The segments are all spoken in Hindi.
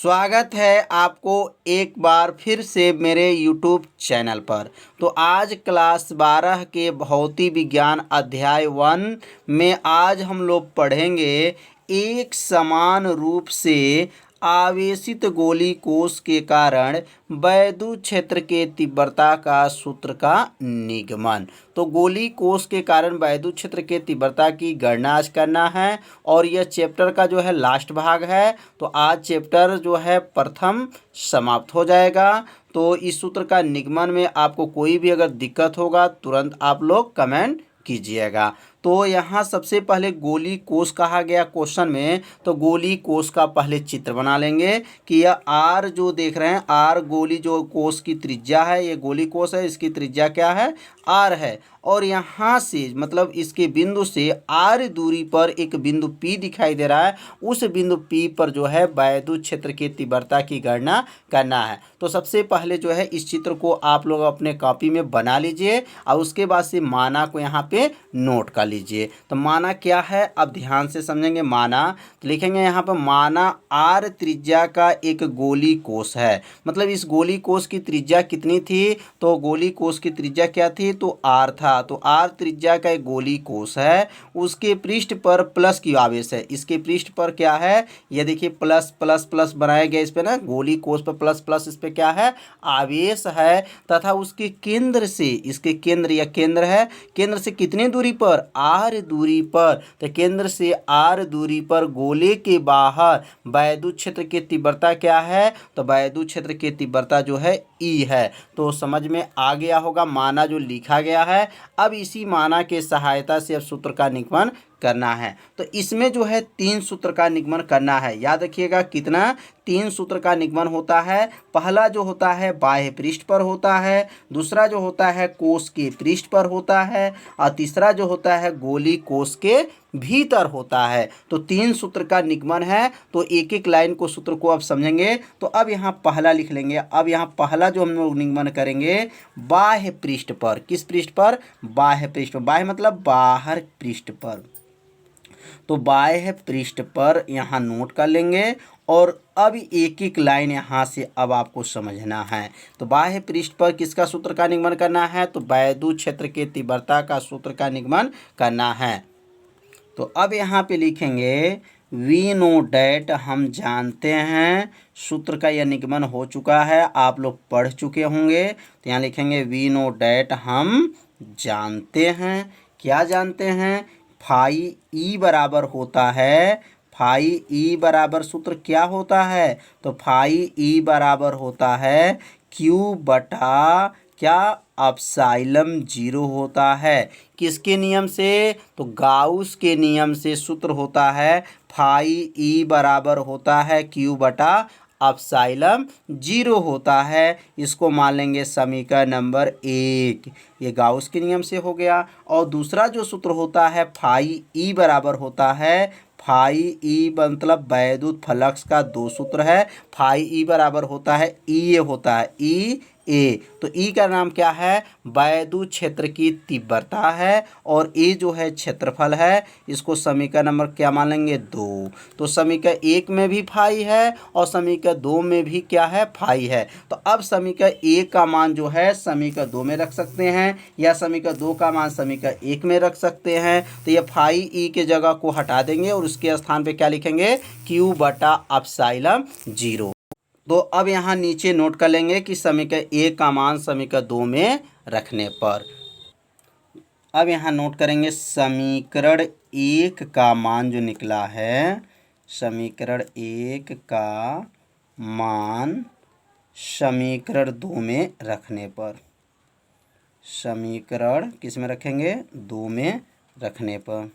स्वागत है आपको एक बार फिर से मेरे YouTube चैनल पर। तो आज क्लास 12 के भौतिक विज्ञान अध्याय 1 में आज हम लोग पढ़ेंगे एक समान रूप से आवेशित गोली कोश के कारण वैद्युत क्षेत्र के तीव्रता का सूत्र का निगमन। तो गोली कोश के कारण वैद्युत क्षेत्र के तीव्रता की गणना आज करना है और यह चैप्टर का जो है लास्ट भाग है। तो आज चैप्टर जो है प्रथम समाप्त हो जाएगा। तो इस सूत्र का निगमन में आपको कोई भी अगर दिक्कत होगा तुरंत आप लोग कमेंट कीजिएगा। तो यहाँ सबसे पहले गोली कोश कहा गया क्वेश्चन में, तो गोली कोश का पहले चित्र बना लेंगे कि यह आर जो देख रहे हैं, आर गोली जो कोश की त्रिज्या है, ये गोली कोश है, इसकी त्रिज्या क्या है, आर है। और यहाँ से मतलब इसके बिंदु से आर दूरी पर एक बिंदु पी दिखाई दे रहा है, उस बिंदु पी पर जो है वैद्युत क्षेत्र की तीव्रता की गणना करना है। तो सबसे पहले जो है इस चित्र को आप लोग अपने कॉपी में बना लीजिए और उसके बाद से माना को यहाँ पे नोट कर लीजिए। तो माना क्या है, अब ध्यान से समझेंगे। माना तो लिखेंगे यहाँ पर माना आर त्रिज्या का एक गोली कोश है। मतलब इस गोली कोश की त्रिज्या कितनी थी, तो गोली कोश की त्रिज्या क्या थी, तो आर था। तो आर त्रिज्या का एक गोली कोश है, उसके पृष्ठ पर प्लस की आवेश है। इसके पृष्ठ पर क्या है, ये देखिए प्लस प्लस प्लस बनाया गया इस पे ना, गोली कोश पर प्लस प्लस, इस पे क्या है, आवेश है। तथा उसके केंद्र से, इसके केंद्र या केंद्र है, केंद्र से कितनी दूरी पर, आर दूरी पर। तो केंद्र से आर दूरी पर गोले के बाहर वैद्युत क्षेत्र की तीव्रता क्या है, तो वैद्युत क्षेत्र की तीव्रता जो है ई है। तो समझ में आ गया होगा माना जो लिखा गया है। अब इसी माना के सहायता से अब सूत्र का निगमन करना है। तो इसमें जो है 3 सूत्र का निगमन करना है। याद रखिएगा कितना, 3 सूत्र का निगमन होता है। पहला जो होता है बाह्य पृष्ठ पर होता है, दूसरा जो होता है कोश के पृष्ठ पर होता है और तीसरा जो होता है गोली कोश के भीतर होता है। तो 3 सूत्र का निगमन है। तो एक एक लाइन को सूत्र को अब समझेंगे। तो अब यहाँ पहला लिख लेंगे। अब यहाँ पहला जो हम लोग निगमन करेंगे बाह्य पृष्ठ पर। किस पृष्ठ पर, बाह्य पृष्ठ पर। बाह्य मतलब बाहर पृष्ठ पर। तो बाह्य पृष्ठ पर यहाँ नोट कर लेंगे और अब एक एक लाइन यहाँ से अब आपको समझना है। तो बाह्य पृष्ठ पर किसका सूत्र का निगमन करना है, तो वैद्युत क्षेत्र के तीव्रता का सूत्र का निगमन करना है। तो अब यहाँ पे लिखेंगे वी नो डैट, हम जानते हैं। सूत्र का यह निगमन हो चुका है, आप लोग पढ़ चुके होंगे। तो यहाँ लिखेंगे वी नो डैट, हम जानते हैं। क्या जानते हैं, फाई ई बराबर होता है, फाई ई बराबर सूत्र क्या होता है, तो फाई ई बराबर होता है क्यू बटा क्या, एप्सिलॉन 0 होता है। किसके नियम से, तो गाउस के नियम से सूत्र होता है फाई ई बराबर होता है क्यू बटा एप्सिलॉन 0 होता है। इसको मान लेंगे समीकरण नंबर 1। ये गाउस के नियम से हो गया। और दूसरा जो सूत्र होता है फाई ई बराबर होता है, फाई ई मतलब वैद्युत फ्लक्स का 2 सूत्र है। फाई ई बराबर होता है ई ए होता है, ई ए। तो ई का नाम क्या है, वैद्युत क्षेत्र की तीव्रता है और ए जो है क्षेत्रफल है। इसको समीकरण नंबर क्या मान लेंगे, 2। तो समीकरण 1 में भी फाई है और समीकरण 2 में भी क्या है, फाई है। तो अब समीकरण 1 का मान जो है समीकरण 2 में रख सकते हैं या समीकरण 2 का मान समीकरण 1 में रख सकते हैं। तो ये फाई ई के जगह को हटा देंगे और उसके स्थान पे क्या लिखेंगे, क्यू बटा एप्सिलॉन 0। तो अब यहाँ नीचे नोट कर लेंगे कि समीकरण 1 का मान समीकरण 2 में रखने पर। अब यहाँ नोट करेंगे समीकरण 1 का मान जो निकला है, समीकरण 1 का मान समीकरण 2 में रखने पर। समीकरण किस में रखेंगे, 2 में रखने पर।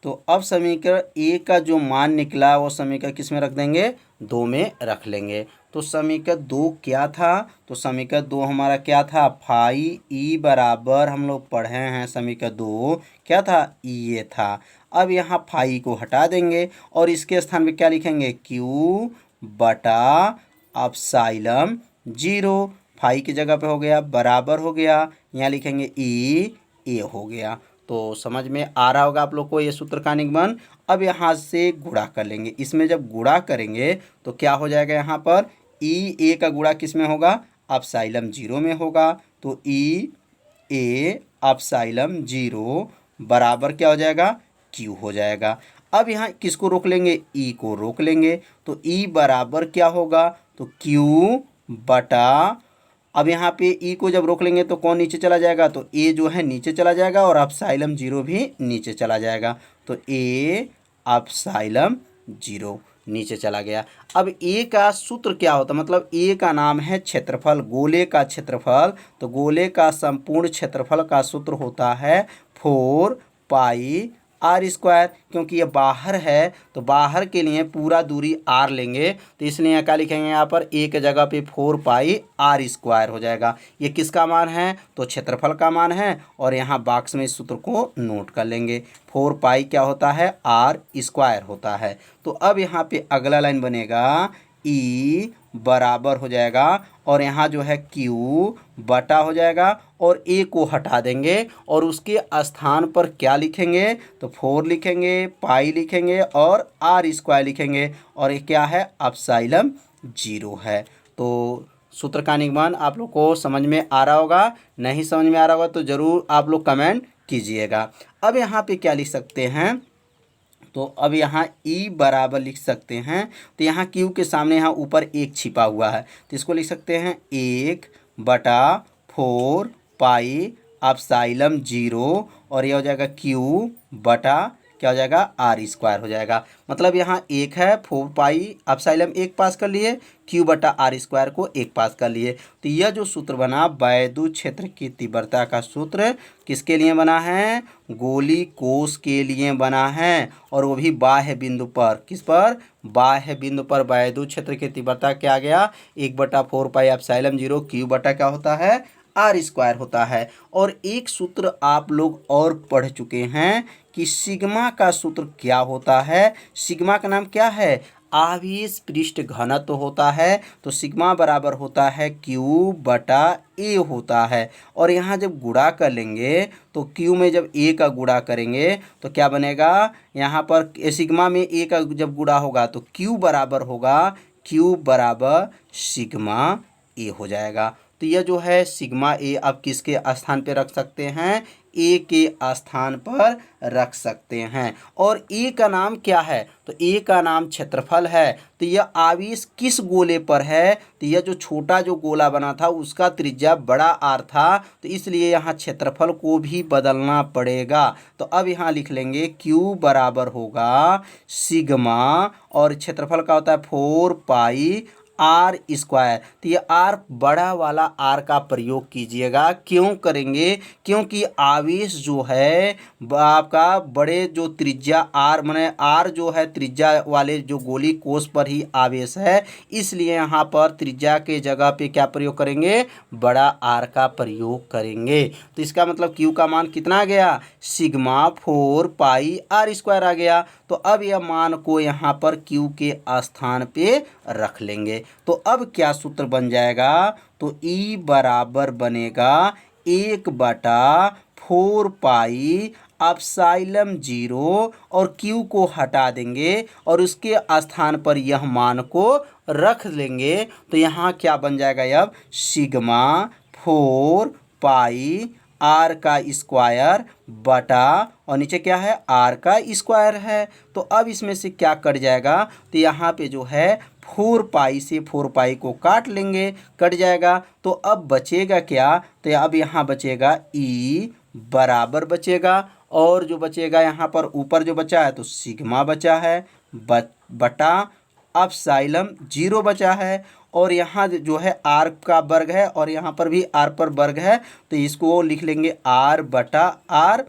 तो अब समीकरण 1 का जो मान निकला वो समीकरण किस में रख देंगे, 2 में रख लेंगे। तो समीकरण 2 क्या था, तो समीकरण 2 हमारा क्या था, फाई ई बराबर, हम लोग पढ़े हैं समीकरण 2 क्या था, ई ए था। अब यहाँ फाई को हटा देंगे और इसके स्थान पे क्या लिखेंगे, क्यू बटा एप्सिलॉन 0। फाई की जगह पे हो गया बराबर हो गया, यहाँ लिखेंगे ई ए हो गया। तो समझ में आ रहा होगा आप लोग को ये सूत्र का निगमन। अब यहाँ से गुणा कर लेंगे, इसमें जब गुणा करेंगे तो क्या हो जाएगा, यहाँ पर ई ए का गुणा किस में होगा, एप्सिलॉन 0 में होगा। तो ई ए एप्सिलॉन 0 बराबर क्या हो जाएगा, क्यू हो जाएगा। अब यहाँ किसको रोक लेंगे, ई को रोक लेंगे। तो ई बराबर क्या होगा, तो क्यू बटा, अब यहाँ पे ई को जब रोक लेंगे तो कौन नीचे चला जाएगा, तो ए जो है नीचे चला जाएगा और एप्सिलॉन 0 भी नीचे चला जाएगा। तो ए एप्सिलॉन 0 नीचे चला गया। अब ए का सूत्र क्या होता है, मतलब ए का नाम है क्षेत्रफल, गोले का क्षेत्रफल। तो गोले का संपूर्ण क्षेत्रफल का सूत्र होता है 4 पाई आर स्क्वायर। क्योंकि ये बाहर है तो बाहर के लिए पूरा दूरी आर लेंगे, तो इसलिए यहाँ क्या लिखेंगे, यहाँ पर एक जगह पे 4 पाई आर स्क्वायर हो जाएगा। ये किसका मान है, तो क्षेत्रफल का मान है। और यहाँ बॉक्स में इस सूत्र को नोट कर लेंगे, 4 पाई क्या होता है, आर स्क्वायर होता है। तो अब यहाँ पे अगला लाइन बनेगा, ई बराबर हो जाएगा, और यहाँ जो है क्यू बटा हो जाएगा, और ए को हटा देंगे और उसके स्थान पर क्या लिखेंगे, तो 4 लिखेंगे, पाई लिखेंगे और आर स्क्वायर लिखेंगे, और ये क्या है, एप्सिलॉन 0 है। तो सूत्र का निगमन आप लोग को समझ में आ रहा होगा। नहीं समझ में आ रहा होगा तो ज़रूर आप लोग कमेंट कीजिएगा। अब यहाँ पे क्या लिख सकते हैं, तो अब यहाँ ई बराबर लिख सकते हैं। तो यहाँ क्यू के सामने यहाँ ऊपर एक छिपा हुआ है, तो इसको लिख सकते हैं 1 बटा 4 पाई एप्सिलॉन 0, और ये हो जाएगा क्यू बटा क्या हो जाएगा, आर स्क्वायर हो जाएगा। मतलब यहाँ एक है 4 पाई एप्सिलॉन 1 पास कर लिए, क्यू बटा आर स्क्वायर को 1 पास कर लिए। तो यह जो सूत्र बना वैद्युत क्षेत्र की तीव्रता का सूत्र किसके लिए बना है, गोली कोश के लिए बना है, और वो भी बाह्य बिंदु पर। किस पर, बाह्य बिंदु पर वैद्युत क्षेत्र की तीव्रता क्या आ गया, 1 बटा 4 पाई एप्सिलॉन 0 क्यू बटा क्या होता है, आर स्क्वायर होता है। और एक सूत्र आप लोग और पढ़ चुके हैं कि सिग्मा का सूत्र क्या होता है। सिग्मा का नाम क्या है, आवेश पृष्ठ घनत्व होता है। तो सिग्मा बराबर होता है क्यू बटा ए होता है। और यहाँ जब गुणा कर लेंगे तो क्यू में जब ए का गुणा करेंगे तो क्या बनेगा, यहाँ पर सिग्मा में ए का जब गुणा होगा तो क्यू बराबर होगा, क्यू बराबर सिग्मा ए हो जाएगा। तो यह जो है सिग्मा ए अब किसके स्थान पे रख सकते हैं, ए के स्थान पर रख सकते हैं। और ए का नाम क्या है, तो ए का नाम क्षेत्रफल है। तो यह आवेश किस गोले पर है, तो यह जो छोटा जो गोला बना था उसका त्रिज्या बड़ा आर था, तो इसलिए यहाँ क्षेत्रफल को भी बदलना पड़ेगा। तो अब यहाँ लिख लेंगे क्यू बराबर होगा सिग्मा, और क्षेत्रफल का होता है 4 पाई आर स्क्वायर। तो ये आर बड़ा वाला आर का प्रयोग कीजिएगा। क्यों करेंगे, क्योंकि आवेश जो है आपका बड़े जो त्रिज्या आर माने आर जो है त्रिज्या वाले जो गोली कोश पर ही आवेश है, इसलिए यहाँ पर त्रिज्या के जगह पे क्या प्रयोग करेंगे, बड़ा आर का प्रयोग करेंगे। तो इसका मतलब क्यू का मान कितना आ गया, सिग्मा 4 पाई आर स्क्वायर आ गया। तो अब यह मान को यहाँ पर क्यू के स्थान पे रख लेंगे। तो अब क्या सूत्र बन जाएगा, तो ई बराबर बनेगा 1 बटा 4 पाई एप्सिलॉन 0, और क्यू को हटा देंगे और उसके स्थान पर यह मान को रख लेंगे। तो यहाँ क्या बन जाएगा, अब सिग्मा 4 पाई आर का स्क्वायर बटा, और नीचे क्या है, आर का स्क्वायर है। तो अब इसमें से क्या कट जाएगा, तो यहाँ पे जो है 4 पाई से 4 पाई को काट लेंगे, कट जाएगा। तो अब बचेगा क्या, तो अब यहाँ बचेगा ई बराबर बचेगा, और जो बचेगा यहाँ पर ऊपर जो बचा है तो सिग्मा बचा है बटा एप्सिलॉन 0 बचा है, और यहाँ जो है आर का वर्ग है और यहाँ पर भी आर पर वर्ग है, तो इसको लिख लेंगे आर बटा आर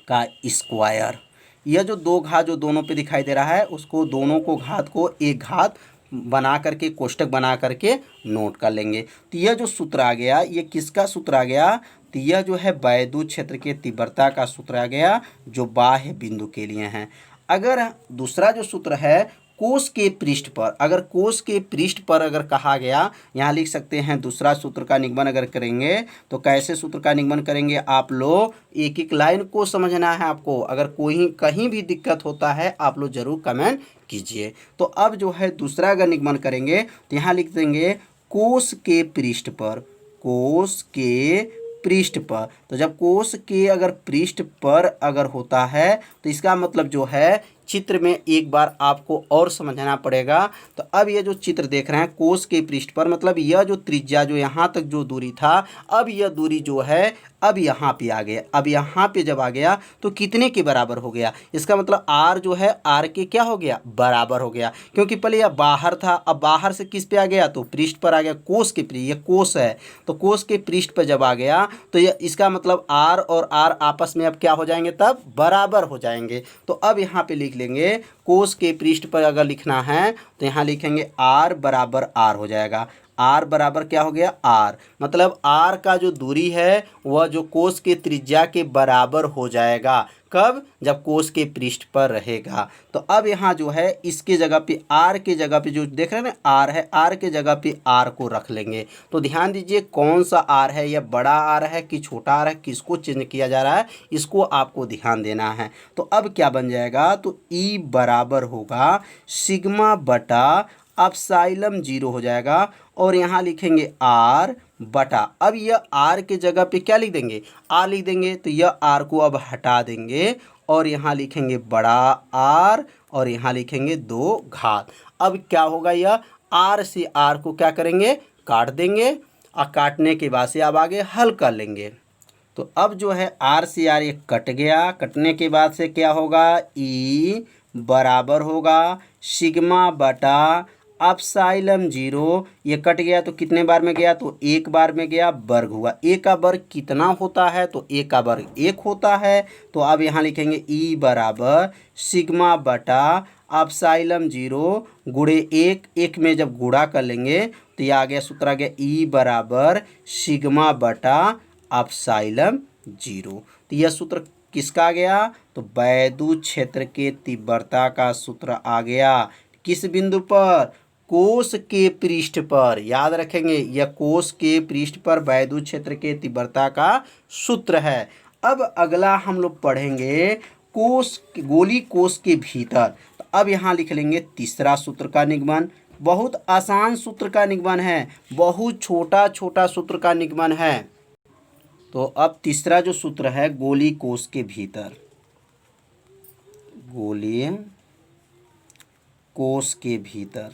का स्क्वायर। यह जो दो घात जो दोनों पे दिखाई दे रहा है उसको दोनों को घात को एक घात बना करके कोष्टक बना करके नोट कर लेंगे। तो यह जो सूत्र आ गया ये किसका सूत्र आ गया, तो यह जो है वैद्युत क्षेत्र के तीव्रता का सूत्र आ गया जो बाह्य बिंदु के लिए है। अगर दूसरा जो सूत्र है कोश के पृष्ठ पर, अगर कोश के पृष्ठ पर अगर कहा गया, यहाँ लिख सकते हैं दूसरा सूत्र का निगमन अगर करेंगे तो कैसे सूत्र का निगमन करेंगे आप लोग, एक एक लाइन को समझना है आपको। अगर कोई कहीं भी दिक्कत होता है आप लोग जरूर कमेंट कीजिए। तो अब जो है दूसरा अगर निगमन करेंगे तो यहाँ लिख देंगे कोश के पृष्ठ पर, कोश के पृष्ठ पर। तो जब कोश के अगर पृष्ठ पर अगर होता है तो इसका मतलब जो है चित्र में एक बार आपको और समझना पड़ेगा। तो अब ये जो चित्र देख रहे हैं कोश के पृष्ठ पर, मतलब यह जो त्रिज्या जो यहाँ तक जो दूरी था, अब यह दूरी जो है अब यहाँ पे आ गया। अब यहाँ पे जब आ गया तो कितने के बराबर हो गया, इसका मतलब r जो है r के क्या हो गया, बराबर हो गया। क्योंकि पहले यह बाहर था, अब बाहर से किस पे आ गया, तो पृष्ठ पर आ गया, कोश के पृष्ठ, ये कोश है तो कोश के पृष्ठ पर जब आ गया तो यह इसका मतलब r और r आपस में अब क्या हो जाएंगे, तब बराबर हो जाएंगे। तो अब यहाँ पे लिख लेंगे कोश के पृष्ठ पर अगर लिखना है तो यहाँ लिखेंगे r बराबर r हो जाएगा। r बराबर क्या हो गया, r मतलब r का जो दूरी है वह जो कोश के त्रिज्या के बराबर हो जाएगा। कब, जब कोश के पृष्ठ पर रहेगा। तो अब यहाँ जो है इसके जगह पे r के जगह पे जो देख रहे हैं ना r है, r के जगह पे r को रख लेंगे। तो ध्यान दीजिए कौन सा r है, यह बड़ा r है कि छोटा r है, किसको चेंज किया जा रहा है, इसको आपको ध्यान देना है। तो अब क्या बन जाएगा, तो E बराबर होगा सिग्मा बटा एप्सिलॉन 0 हो जाएगा। और यहाँ लिखेंगे r बटा, अब यह r के जगह पे क्या लिख देंगे, r लिख देंगे। तो यह r को अब हटा देंगे और यहाँ लिखेंगे बड़ा R और यहाँ लिखेंगे 2 घात। अब क्या होगा, यह r से r को क्या करेंगे, काट देंगे और काटने के बाद से अब आगे हल कर लेंगे। तो अब जो है r से r ये कट गया, कटने के बाद से क्या होगा, E बराबर होगा सिग्मा बटा एप्सिलॉन 0, ये कट गया तो कितने बार में गया, तो एक बार में गया, वर्ग हुआ। ए का वर्ग कितना होता है, तो ए का वर्ग 1 होता है। तो अब यहाँ लिखेंगे E बराबर सिग्मा बटा एप्सिलॉन 0 गुणे 1, 1 में जब गुणा कर लेंगे तो ये आ गया, सूत्र आ गया E बराबर सिग्मा बटा एप्सिलॉन 0। तो यह सूत्र किसका आ गया, तो वैद्युत क्षेत्र के तीव्रता का सूत्र आ गया। किस बिंदु पर, कोश के पृष्ठ पर। याद रखेंगे यह कोश के पृष्ठ पर वैद्युत क्षेत्र के तीव्रता का सूत्र है। अब अगला हम लोग पढ़ेंगे कोश, गोली कोश के भीतर। तो अब यहाँ लिख लेंगे तीसरा सूत्र का निगमन। बहुत आसान सूत्र का निगमन है, बहुत छोटा छोटा सूत्र का निगमन है। तो अब तीसरा जो सूत्र है गोली कोश के भीतर, गोली कोश के भीतर।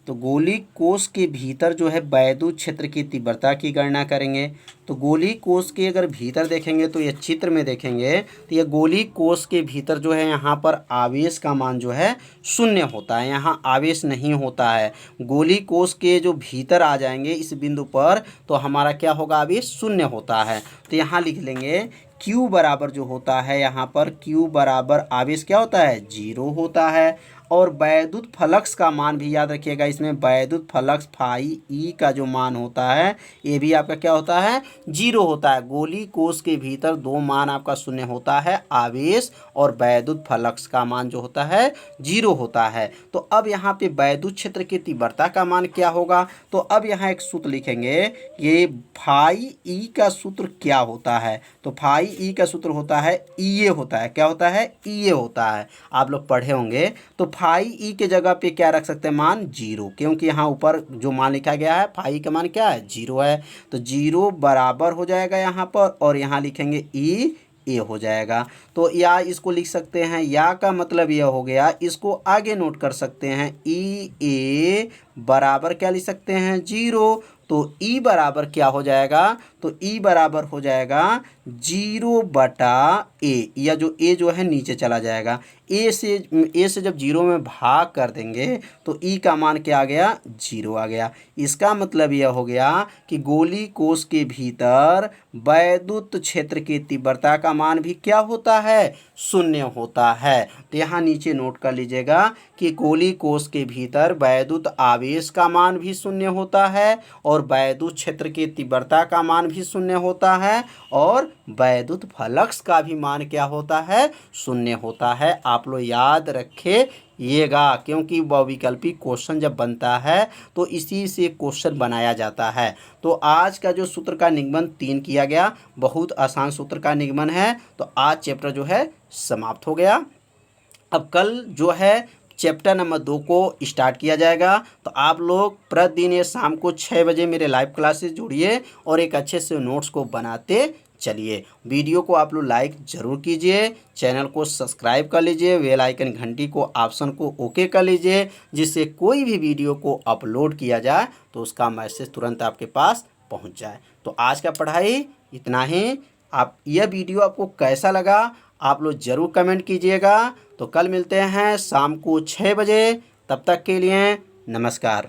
तो गोली कोश के भीतर जो है वैद्युत क्षेत्र की तीव्रता की गणना करेंगे। तो गोली कोश के अगर भीतर देखेंगे तो ये चित्र में देखेंगे तो ये गोली कोश के भीतर जो है यहाँ पर आवेश का मान जो है 0 होता है, यहाँ आवेश नहीं होता है। गोली कोश के जो भीतर आ जाएंगे इस बिंदु पर तो हमारा क्या होगा, आवेश 0 होता है। तो यहाँ लिख लेंगे Q बराबर जो होता है यहाँ पर Q बराबर आवेश क्या होता है, 0 होता है। और वैद्युत फ्लक्स का मान भी याद रखिएगा, इसमें वैद्युत फ्लक्स फाई ई का जो मान होता है ये भी आपका क्या होता है, 0 होता है। गोली कोश के भीतर 2 मान आपका 0 होता है, आवेश और वैद्युत फ्लक्स का मान जो होता है 0 होता है। तो अब यहाँ पे वैद्युत क्षेत्र की तीव्रता का मान क्या होगा, तो अब यहाँ एक सूत्र लिखेंगे, ये फाई ई का सूत्र क्या होता है, तो फाई ई का सूत्र होता है ई होता है, क्या होता है, ई होता है। आप लोग पढ़े होंगे। तो फाई ई के जगह पे क्या रख सकते हैं, मान 0, क्योंकि यहाँ ऊपर जो मान लिखा गया है फाई का मान क्या है, 0 है। तो 0 बराबर हो जाएगा यहाँ पर और यहाँ लिखेंगे ई ए हो जाएगा। तो या इसको लिख सकते हैं, या का मतलब यह हो गया, इसको आगे नोट कर सकते हैं, ई ए बराबर क्या लिख सकते हैं, 0। तो ई बराबर क्या हो जाएगा, तो ई बराबर हो जाएगा 0 बटा ए, या जो ए जो है नीचे चला जाएगा, ए से जब 0 में भाग कर देंगे तो ई का मान क्या आ गया, 0 आ गया। इसका मतलब यह हो गया कि गोली कोश के भीतर वैद्युत क्षेत्र की तीव्रता का मान भी क्या होता है, 0 होता है। तो यहाँ नीचे नोट कर लीजिएगा कि गोली कोश के भीतर वैद्युत आवेश का मान भी 0 होता है और वैद्युत क्षेत्र की तीव्रता का मान भी 0 होता है और वैद्युत फ्लक्स का भी मान क्या होता है, शून्य होता है। आप लोग याद रखिएगा, क्योंकि बहुविकल्पी क्वेश्चन जब बनता है तो इसी से क्वेश्चन बनाया जाता है। तो आज का जो सूत्र का निगमन 3 किया गया, बहुत आसान सूत्र का निगमन है। तो आज चैप्टर जो है समाप्त हो गया। अब कल जो है चैप्टर नंबर 2 को स्टार्ट किया जाएगा। तो आप लोग प्रतिदिन ये शाम को 6 बजे मेरे लाइव क्लासेस जुड़िए और एक अच्छे से नोट्स को बनाते चलिए। वीडियो को आप लोग लाइक ज़रूर कीजिए, चैनल को सब्सक्राइब कर लीजिए, बेल आइकन घंटी को ऑप्शन को ओके कर लीजिए, जिससे कोई भी वीडियो को अपलोड किया जाए तो उसका मैसेज तुरंत आपके पास पहुंच जाए। तो आज का पढ़ाई इतना ही। आप यह वीडियो आपको कैसा लगा आप लोग ज़रूर कमेंट कीजिएगा। तो कल मिलते हैं शाम को 6 बजे। तब तक के लिए नमस्कार।